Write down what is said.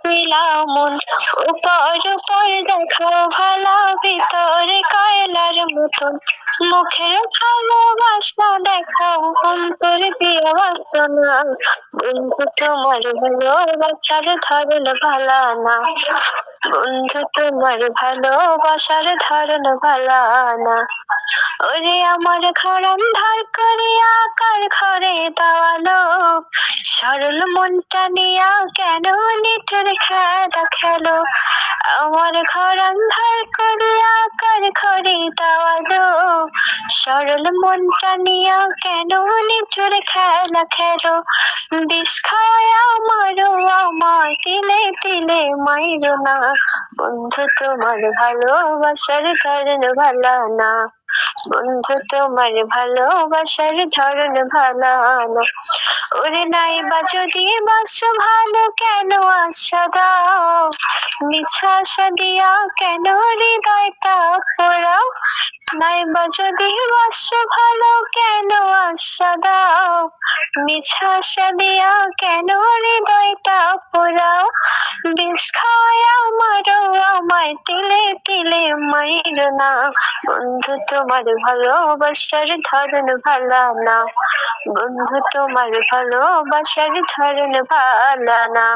দিলাম মন, উপর উপর দেখো ভালা, ভিতরে কয়লার মতন। মুখের ভালোবাসা দেখাও, অন্তর দিয়ে বাসনা। বন্ধু তোমার ভালোবাসার ধরন ভালা না, বন্ধু তোমার ভালোবাসার ধরন ভালা না। ওরে আমার ঘর অন্ধার করিয়া কার ঘরে দাওয়ালো, সরল মনটা নিয়া কেন নিঠুর খেলা খেলো। আমার ঘর অন্ধার করিয়া কার ঘরে দাওয়ালো, সরল মনটা নিয়া কেন নিঠুর খেলা খেলো। বিষ খায় আমারও আমার তিলে তিলে মাইরো না, বন্ধু তোমার ভালোবাসার ধরন ভালা না, বন্ধু তোমার ভালোবাসার ধরন ভালা না। ওরে নাই বা যদি বাসো ভালো, কেন আশা দাও, মিছা আশা দিয়া কেন হৃদয়টা পোড়াও। নাই বা যদি বাসো ভালো, কেন আশা দাও, মিছা আশা দিয়া কেন হৃদয়টা পোড়াও। বিষ খায় আমারও আমায় তিলে তিলে মাইরো না, বন্ধু তোমার ভালোবাসার ধরন ভালা না, বন্ধু তোমার ভালোবাসার ধরন ভালা না।